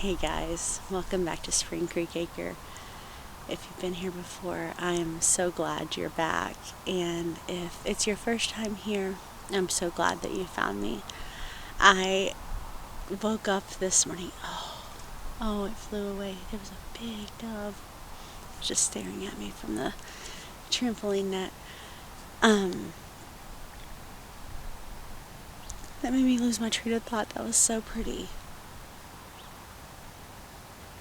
Hey guys, welcome back to Spring Creek Acre. If you've been here before, I am so glad you're back, and if it's your first time here, I'm so glad that you found me. I woke up this morning, oh, it flew away. There was a big dove just staring at me from the trampoline net. That made me lose my train of thought. That was so pretty.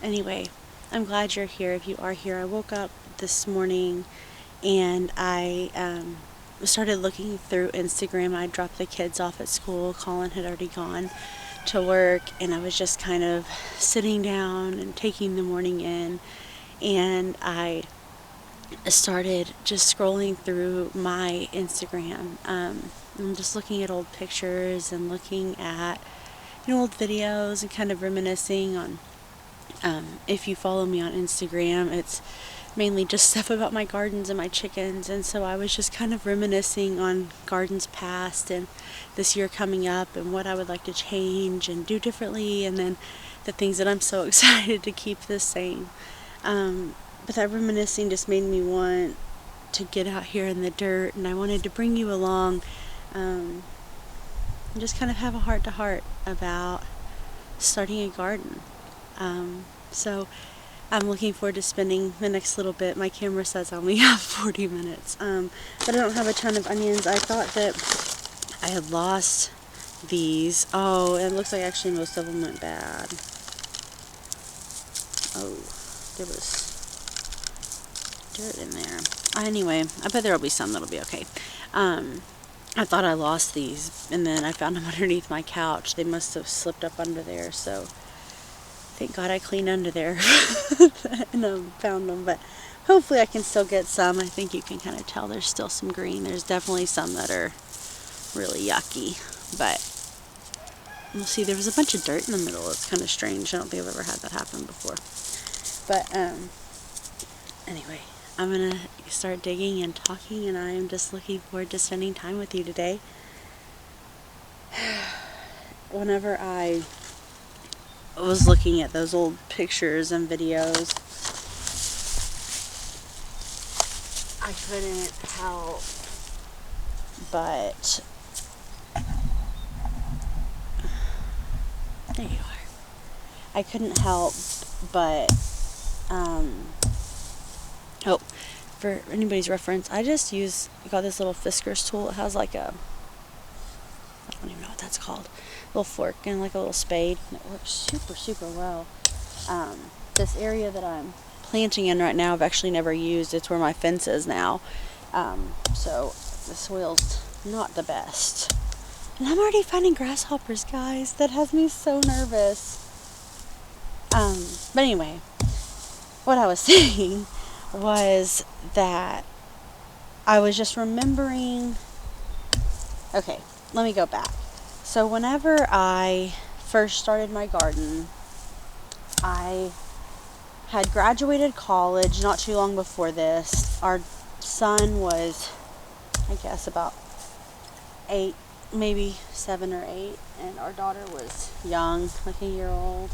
Anyway, I'm glad you're here. If you are here, I woke up this morning and I started looking through Instagram. I dropped the kids off at school. Colin had already gone to work, and I was just kind of sitting down and taking the morning in, and I started just scrolling through my Instagram. I'm just looking at old pictures and looking at old videos and kind of reminiscing on if you follow me on Instagram, it's mainly just stuff about my gardens and my chickens, and so I was just kind of reminiscing on gardens past and this year coming up and what I would like to change and do differently, and then the things that I'm so excited to keep the same. But that reminiscing just made me want to get out here in the dirt, and I wanted to bring you along and just kind of have a heart-to-heart about starting a garden. So I'm looking forward to spending the next little bit. My camera says I only have 40 minutes, but I don't have a ton of onions. I thought that I had lost these. Oh, it looks like actually most of them went bad. Oh, there was dirt in there. Anyway, I bet there will be some that'll be okay. I thought I lost these, and then I found them underneath my couch. They must have slipped up under there, so thank God I cleaned under there and found them, but hopefully I can still get some. I think you can kind of tell there's still some green. There's definitely some that are really yucky, but we'll see. There was a bunch of dirt in the middle. It's kind of strange. I don't think I've ever had that happen before. But anyway, I'm going to start digging and talking, and I am just looking forward to spending time with you today. Whenever I was looking at those old pictures and videos, I couldn't help but there you are. I couldn't help but for anybody's reference, I got this little Fiskars tool. It has like I don't even know what that's called. Little fork and like a little spade, and it works super well. This area that I'm planting in right now I've actually never used. It's where my fence is now, so the soil's not the best, and I'm already finding grasshoppers, guys. That has me so nervous. But anyway, what I was saying was that I was just remembering. Okay, let me go back. So whenever I first started my garden, I had graduated college not too long before this. Our son was, I guess, about 8, maybe 7 or 8, and our daughter was young, like a year old.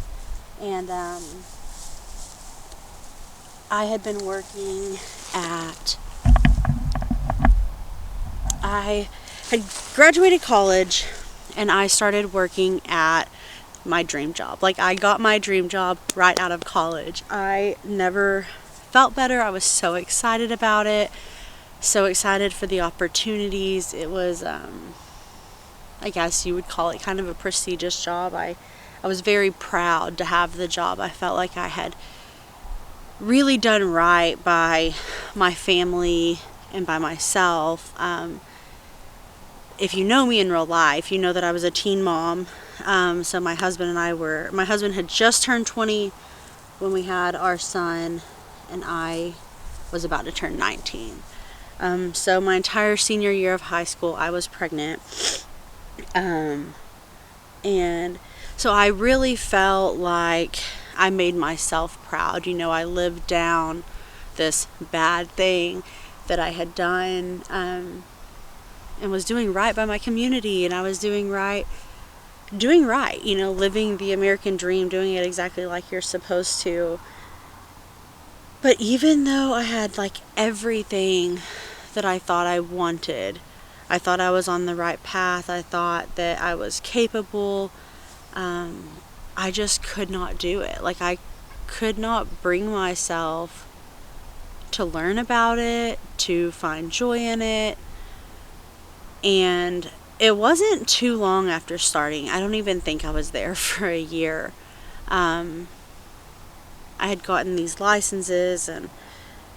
And I had been working I had graduated college, and I started working at my dream job. Like, I got my dream job right out of college. I never felt better. I was so excited about it. So excited for the opportunities. It was, I guess you would call it kind of a prestigious job. I was very proud to have the job. I felt like I had really done right by my family and by myself. If you know me in real life, you know that I was a teen mom. So my husband had just turned 20 when we had our son, and I was about to turn 19. So my entire senior year of high school, I was pregnant. And so I really felt like I made myself proud. I lived down this bad thing that I had done, and was doing right by my community, and I was doing right doing right, living the American dream, doing it exactly like you're supposed to. But even though I had like everything that I thought I wanted, I thought I was on the right path, I thought that I was capable, I just could not do it. Like, I could not bring myself to learn about it, to find joy in it. And it wasn't too long after starting. I don't even think I was there for a year. I had gotten these licenses, and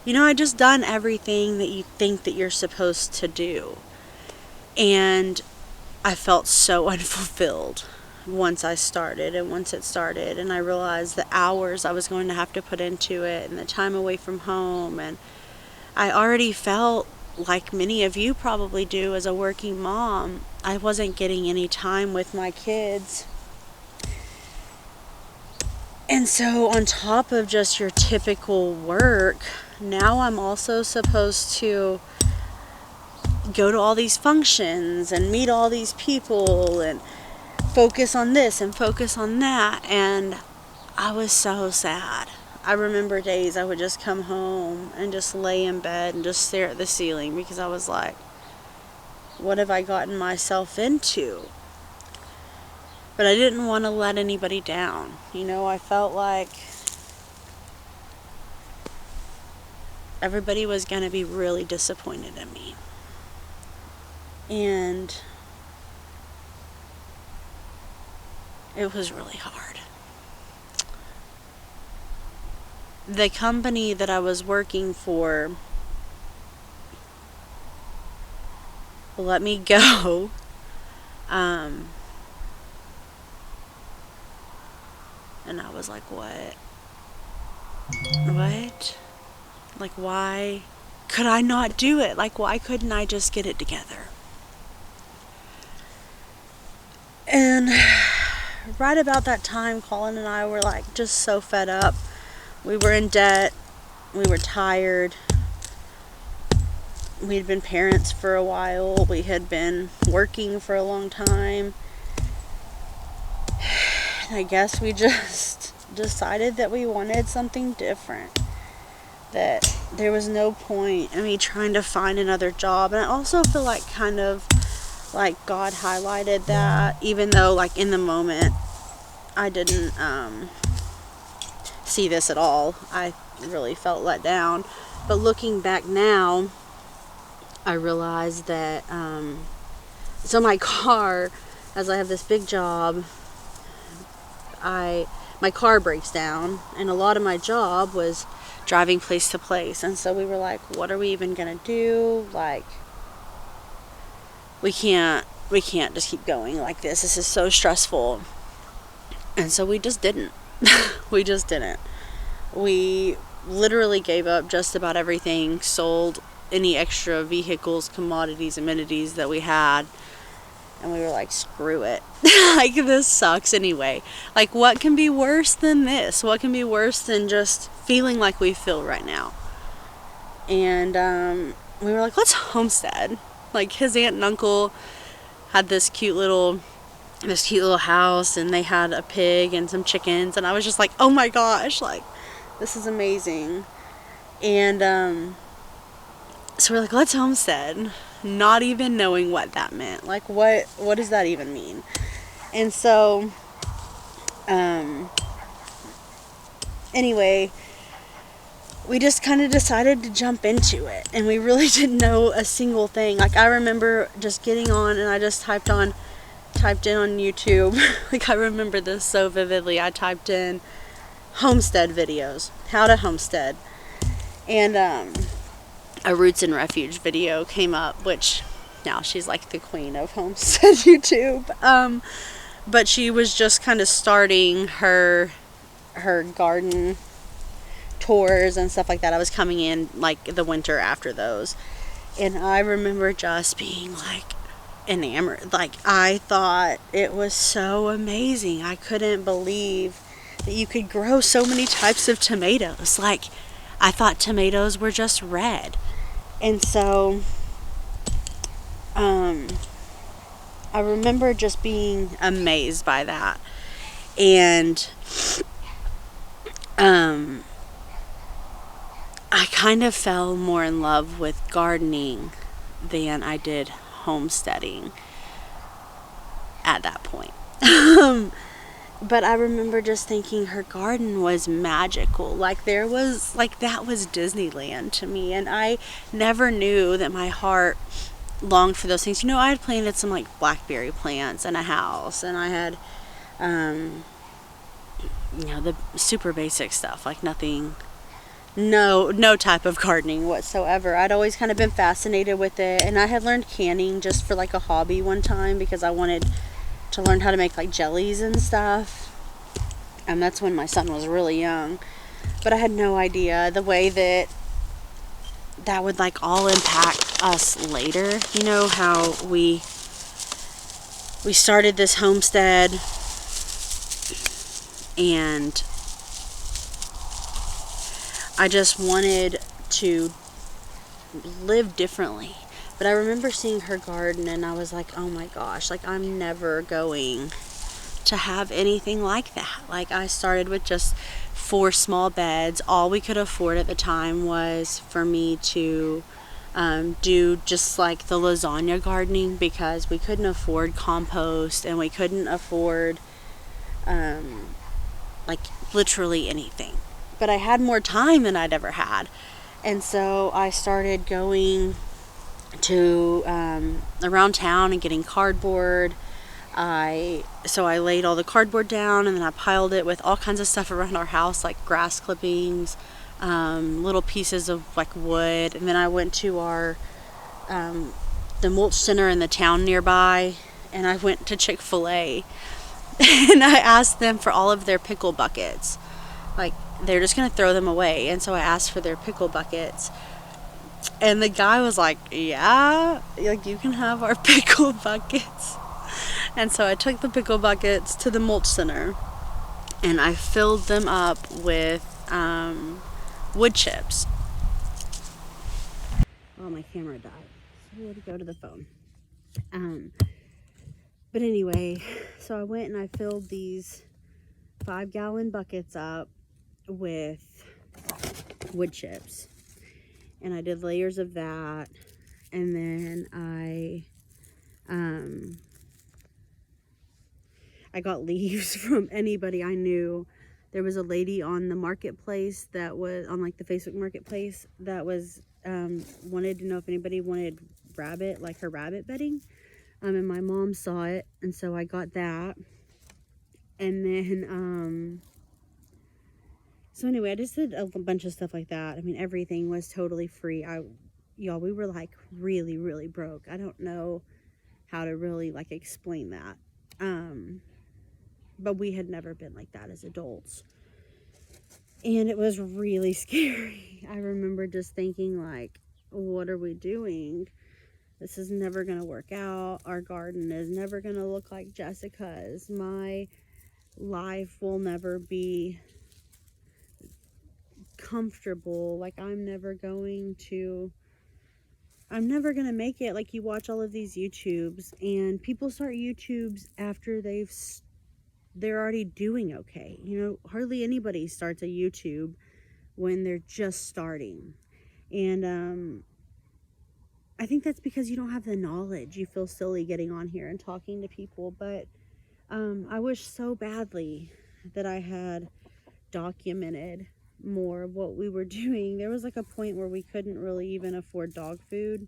I'd just done everything that you think that you're supposed to do. And I felt so unfulfilled once I started, and once it started, and I realized the hours I was going to have to put into it, and the time away from home. And I already felt like many of you probably do as a working mom, I wasn't getting any time with my kids. And so on top of just your typical work, now I'm also supposed to go to all these functions and meet all these people and focus on this and focus on that. And I was so sad. I remember days I would just come home and just lay in bed and just stare at the ceiling, because I was like, what have I gotten myself into? But I didn't want to let anybody down. I felt like everybody was going to be really disappointed in me. And it was really hard. The company that I was working for let me go. And I was like, what? What? Like, why could I not do it? Like, why couldn't I just get it together? And right about that time, Colin and I were like just so fed up. We were in debt. We were tired. We'd been parents for a while. We had been working for a long time. And I guess we just decided that we wanted something different. That there was no point in me trying to find another job. And I also feel like kind of like God highlighted that, even though like in the moment I didn't see this at all. I really felt let down. But looking back now, I realized that so my car, as I have this big job, my car breaks down, and a lot of my job was driving place to place. And so we were like, what are we even gonna do? Like, we can't just keep going like this. This is so stressful. And so we just didn't. We just didn't. We literally gave up just about everything, sold any extra vehicles, commodities, amenities that we had. And we were like, screw it. Like, this sucks anyway. Like, what can be worse than this? What can be worse than just feeling like we feel right now? And we were like, let's homestead. Like, his aunt and uncle had this cute little house, and they had a pig and some chickens, and I was just like, oh my gosh, like, this is amazing. And so we're like, let's homestead, not even knowing what that meant. Like, what does that even mean? And so anyway, we just kind of decided to jump into it, and we really didn't know a single thing. Like, I remember just getting on, and I just typed in on YouTube. Like, I remember this so vividly. I typed in homestead videos, how to homestead, and a roots and refuge video came up, which now she's like the queen of homestead YouTube. But she was just kind of starting her garden tours and stuff like that. I was coming in like the winter after those, and I remember just being like enamored. Like, I thought it was so amazing. I couldn't believe that you could grow so many types of tomatoes. Like, I thought tomatoes were just red. And so I remember just being amazed by that. And um, I kind of fell more in love with gardening than I did homesteading at that point. But I remember just thinking her garden was magical. Like there was, like that was Disneyland to me. And I never knew that my heart longed for those things. You know, I had planted some like blackberry plants in a house, and I had, um, the super basic stuff, like nothing, no type of gardening whatsoever. I'd always kind of been fascinated with it, and I had learned canning just for like a hobby one time because I wanted to learn how to make like jellies and stuff. And that's when my son was really young. But I had no idea the way that would like all impact us later. You know how we started this homestead, and I just wanted to live differently. But I remember seeing her garden and I was like, oh my gosh, like I'm never going to have anything like that. Like I started with just 4 small beds. All we could afford at the time was for me to do just like the lasagna gardening, because we couldn't afford compost and we couldn't afford like literally anything. But I had more time than I'd ever had. And so I started going to around town and getting cardboard. So I laid all the cardboard down, and then I piled it with all kinds of stuff around our house, like grass clippings, little pieces of like wood. And then I went to our the mulch center in the town nearby, and I went to Chick-fil-A and I asked them for all of their pickle buckets. Like they're just gonna throw them away, and so I asked for their pickle buckets. And the guy was like, yeah, like you can have our pickle buckets. And so I took the pickle buckets to the mulch center and I filled them up with wood chips. Oh, my camera died. So I had to go to the phone. But anyway, so I went and I filled these 5-gallon buckets up with wood chips. And I did layers of that. And then I got leaves from anybody I knew. There was a lady on the marketplace that was on like the Facebook marketplace that was wanted to know if anybody wanted rabbit, like her rabbit bedding. And my mom saw it, and so I got that. And then so anyway, I just did a bunch of stuff like that. I mean, everything was totally free. Y'all, we were like really, really broke. I don't know how to really like explain that. But we had never been like that as adults. And it was really scary. I remember just thinking like, what are we doing? This is never going to work out. Our garden is never going to look like Jessica's. My life will never be comfortable. Like I'm never going to make it. Like you watch all of these YouTubes, and people start YouTubes after they're already doing okay. You know, hardly anybody starts a YouTube when they're just starting. And I think that's because you don't have the knowledge. You feel silly getting on here and talking to people. But I wish so badly that I had documented more of what we were doing. There was like a point where we couldn't really even afford dog food.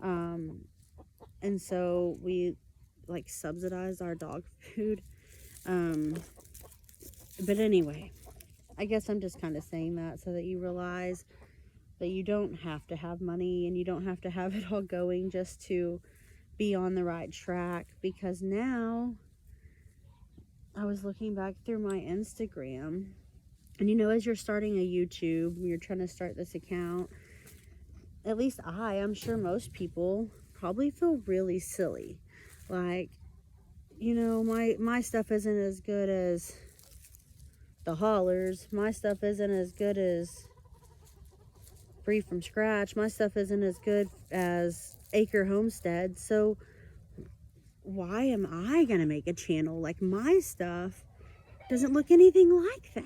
And so we like subsidized our dog food. But anyway, I guess I'm just kind of saying that so that you realize that you don't have to have money and you don't have to have it all going just to be on the right track. Because now I was looking back through my Instagram, and you know, as you're starting a YouTube, you're trying to start this account, at least I'm sure most people probably feel really silly. Like, you know, my stuff isn't as good as the haulers. My stuff isn't as good as Free from Scratch. My stuff isn't as good as Acre Homestead. So why am I going to make a channel? Like, my stuff doesn't look anything like that.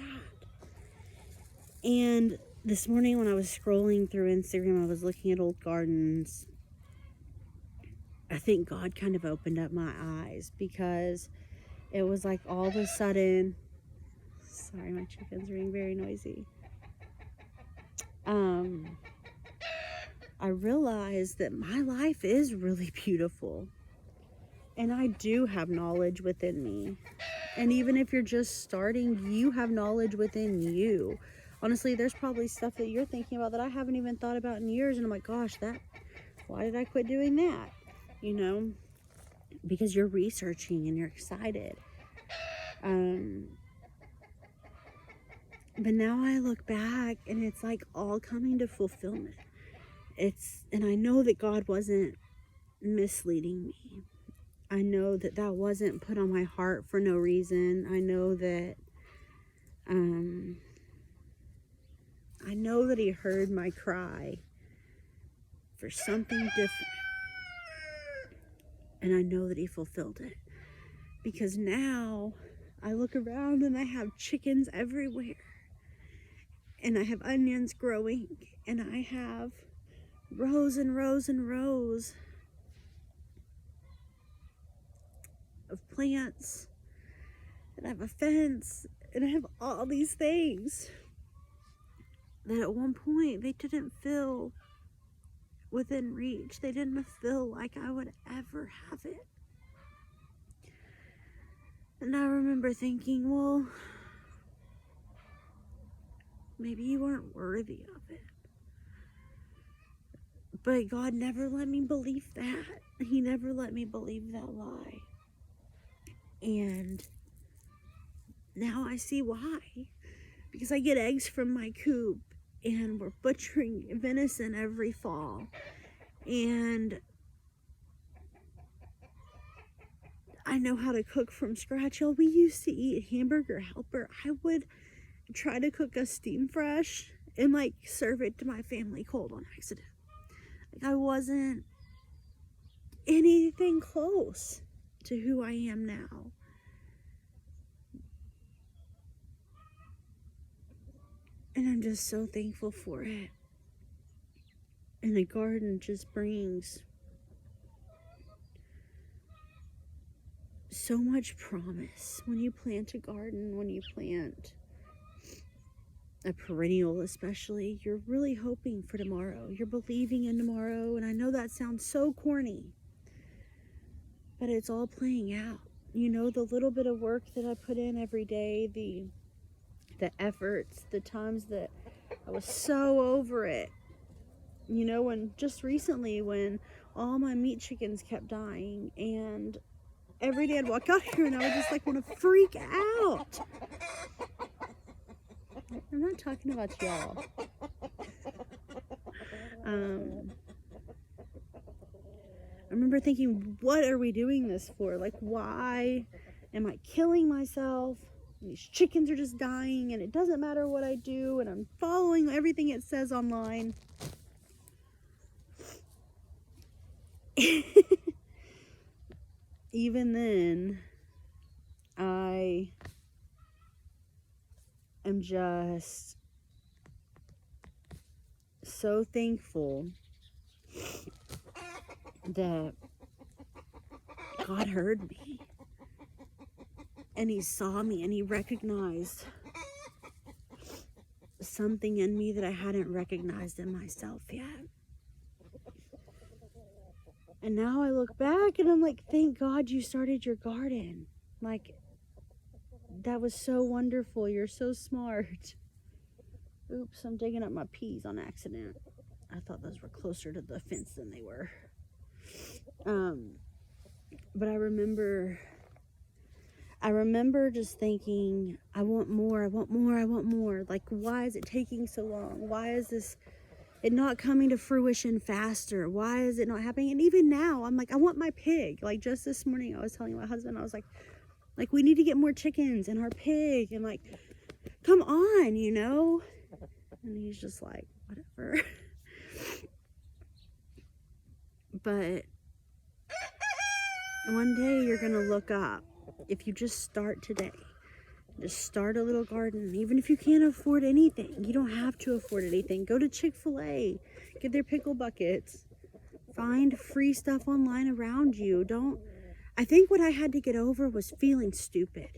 And this morning when I was scrolling through Instagram, I was looking at old gardens. I think God kind of opened up my eyes, because it was like all of a sudden, sorry, my chickens are being very noisy. I realized that my life is really beautiful, and I do have knowledge within me. And even if you're just starting, you have knowledge within you. Honestly, there's probably stuff that you're thinking about that I haven't even thought about in years, and I'm like, gosh, why did I quit doing that? You know, because you're researching and you're excited. But now I look back and it's like all coming to fulfillment. And I know that God wasn't misleading me. I know that wasn't put on my heart for no reason. I know that He heard my cry for something different. And I know that He fulfilled it. Because now I look around and I have chickens everywhere. And I have onions growing. And I have rows and rows and rows of plants. And I have a fence. And I have all these things that at one point they didn't feel within reach. They didn't feel like I would ever have it. And I remember thinking, well, maybe you weren't worthy of it. But God never let me believe that. He never let me believe that lie. And now I see why. Because I get eggs from my coop, and we're butchering venison every fall. And I know how to cook from scratch. We used to eat Hamburger Helper. I would try to cook a steam fresh and like serve it to my family cold on accident. Like, I wasn't anything close to who I am now. And I'm just so thankful for it. And the garden just brings so much promise. When you plant a garden, when you plant a perennial especially, you're really hoping for tomorrow. You're believing in tomorrow. And I know that sounds so corny, but it's all playing out. You know, the little bit of work that I put in every day, the efforts, the times that I was so over it. You know, and just recently when all my meat chickens kept dying, and every day I'd walk out here and I would just like want to freak out. I'm not talking about y'all. I remember thinking, what are we doing this for? Like, why am I killing myself? These chickens are just dying, and it doesn't matter what I do, and I'm following everything it says online. Even then, I am just so thankful that God heard me, and He saw me, and He recognized something in me that I hadn't recognized in myself yet. And now I look back and I'm like, thank God you started your garden. Like, that was so wonderful. You're so smart. Oops, I'm digging up my peas on accident. I thought those were closer to the fence than they were. But I remember just thinking, I want more, I want more, I want more. Like, why is it taking so long? Why is it not coming to fruition faster? Why is it not happening? And even now, I'm like, I want my pig. Like, just this morning, I was telling my husband, I was like, we need to get more chickens and our pig. And like, come on, you know? And he's just like, whatever. But One day you're going to look up. If you just start today, just start a little garden. Even if you can't afford anything, you don't have to afford anything. Go to Chick-fil-A, get their pickle buckets. Find free stuff online around you. I think what I had to get over was feeling stupid.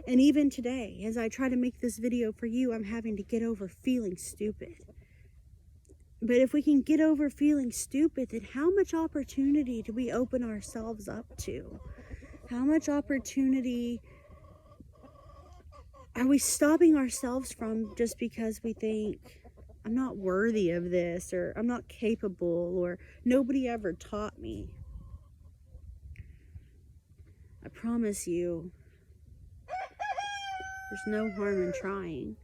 And even today, as I try to make this video for you, I'm having to get over feeling stupid. But if we can get over feeling stupid, then how much opportunity do we open ourselves up to? How much opportunity are we stopping ourselves from just because we think, I'm not worthy of this, or I'm not capable, or nobody ever taught me? I promise you, there's no harm in trying.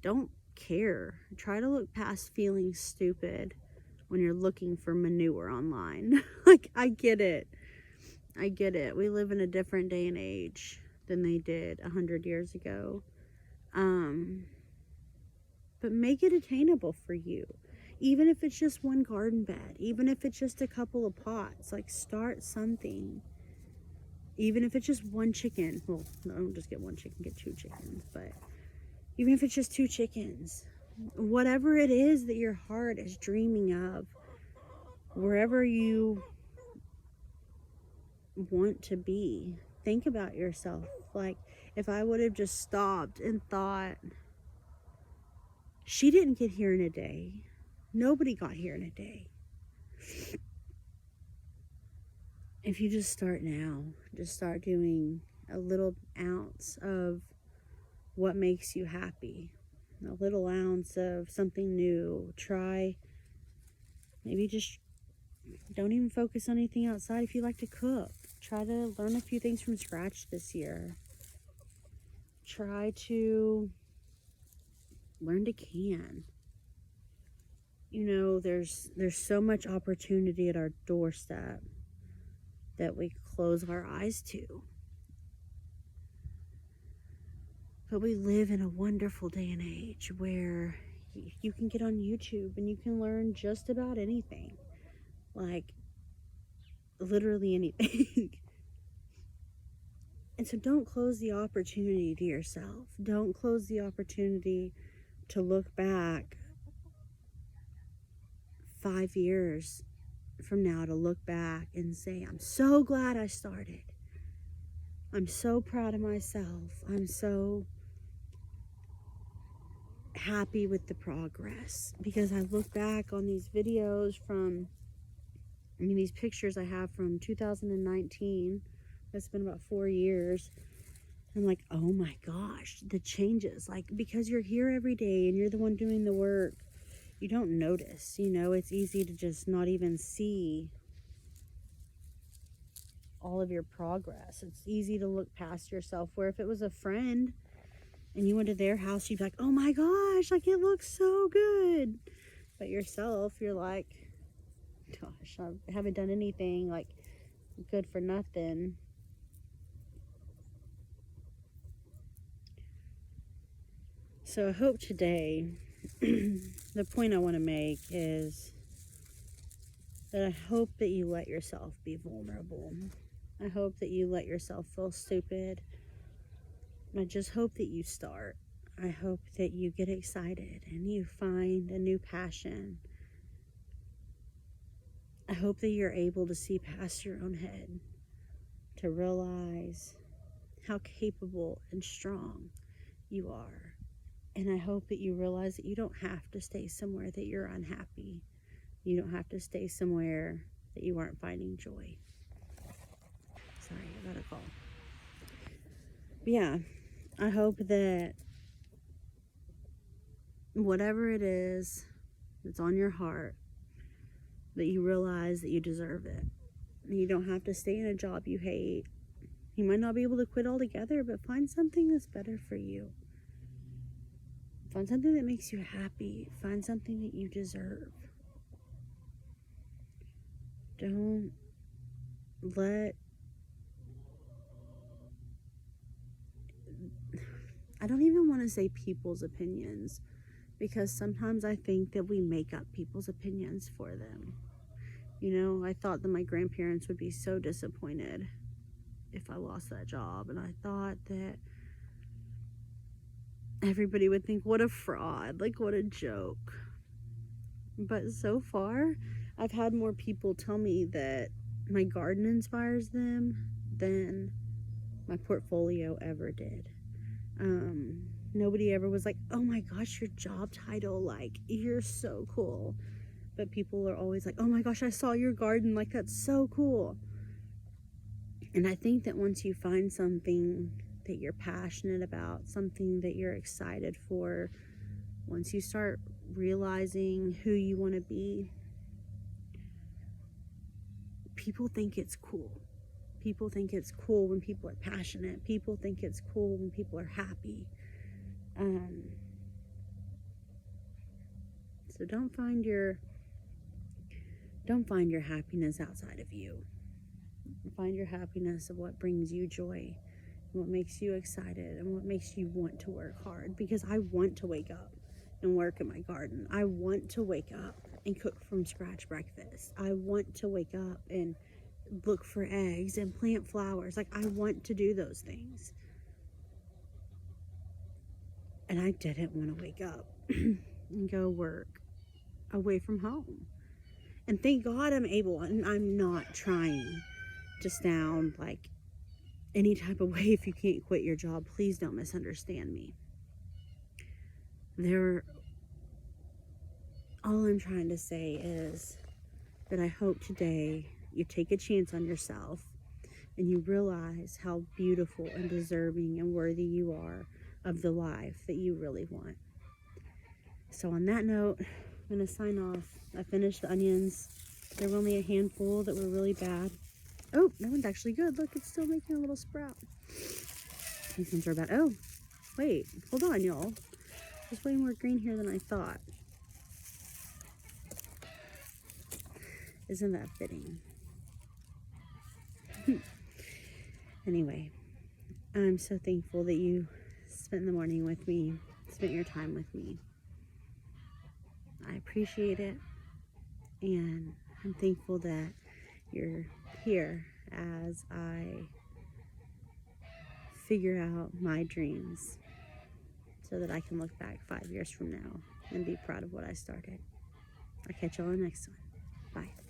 Don't care. Try to look past feeling stupid when you're looking for manure online. Like, I get it. I get it. We live in a different day and age than they did 100 years ago. But make it attainable for you. Even if it's just one garden bed, even if it's just a couple of pots, like, start something. Even if it's just one chicken. Well, no, don't just get one chicken, get 2 chickens. But even if it's just 2 chickens, whatever it is that your heart is dreaming of, wherever you want to be, think about yourself. Like, if I would have just stopped and thought, she didn't get here in a day. Nobody got here in a day. If you just start now, just start doing a little ounce of what makes you happy, a little ounce of something new. Try, maybe just don't even focus on anything outside. If you like to cook, try to learn a few things from scratch this year. Try to learn to can. You know, there's so much opportunity at our doorstep that we close our eyes to. But we live in a wonderful day and age where you can get on YouTube and you can learn just about anything. Like, literally anything. And so don't close the opportunity to yourself. Don't close the opportunity to look back 5 years from now, to look back and say, I'm so glad I started. I'm so proud of myself. I'm so happy with the progress, because I look back on these videos these pictures I have from 2019. That's been about 4 years. I'm like, oh my gosh, the changes. Like, because you're here every day and you're the one doing the work, you don't notice. You know, it's easy to just not even see all of your progress. It's easy to look past yourself, where if it was a friend and you went to their house, you'd be like, oh my gosh, like, it looks so good. But yourself, you're like, gosh, I haven't done anything, like, good for nothing. So I hope today, the point I want to make is that I hope that you let yourself be vulnerable. I hope that you let yourself feel stupid. I just hope that you start. I hope that you get excited and you find a new passion. I hope that you're able to see past your own head, to realize how capable and strong you are. And I hope that you realize that you don't have to stay somewhere that you're unhappy. You don't have to stay somewhere that you aren't finding joy. Sorry, I got a call. But yeah, I hope that whatever it is that's on your heart, that you realize that you deserve it. You don't have to stay in a job you hate. You might not be able to quit altogether, but find something that's better for you. Find something that makes you happy. Find something that you deserve. Don't let... I don't even want to say people's opinions, because sometimes I think that we make up people's opinions for them. You know, I thought that my grandparents would be so disappointed if I lost that job, and I thought that everybody would think, what a fraud, like, what a joke. But so far, I've had more people tell me that my garden inspires them than my portfolio ever did. Nobody ever was like, oh my gosh, your job title, like, you're so cool. But people are always like, oh my gosh, I saw your garden, like, that's so cool. And I think that once you find something that you're passionate about, something that you're excited for, once you start realizing who you want to be, people think it's cool. People think it's cool when people are passionate. People think it's cool when people are happy. So don't find your happiness outside of you. Find your happiness of what brings you joy, what makes you excited, and what makes you want to work hard. Because I want to wake up and work in my garden. I want to wake up and cook from scratch breakfast. I want to wake up and look for eggs and plant flowers. Like, I want to do those things. And I didn't want to wake up and go work away from home. And thank God I'm able, and I'm not trying to sound like any type of way. If you can't quit your job, please don't misunderstand me. All I'm trying to say is that I hope today you take a chance on yourself and you realize how beautiful and deserving and worthy you are of the life that you really want. So on that note, I'm going to sign off. I finished the onions. There were only a handful that were really bad. Oh, that one's actually good. Look, it's still making a little sprout. These ones are bad. Oh, wait. Hold on, y'all. There's way more green here than I thought. Isn't that fitting? Anyway, I'm so thankful that you spent the morning with me, spent your time with me. I appreciate it, and I'm thankful that you're here as I figure out my dreams so that I can look back 5 years from now and be proud of what I started. I'll catch y'all on the next one. Bye.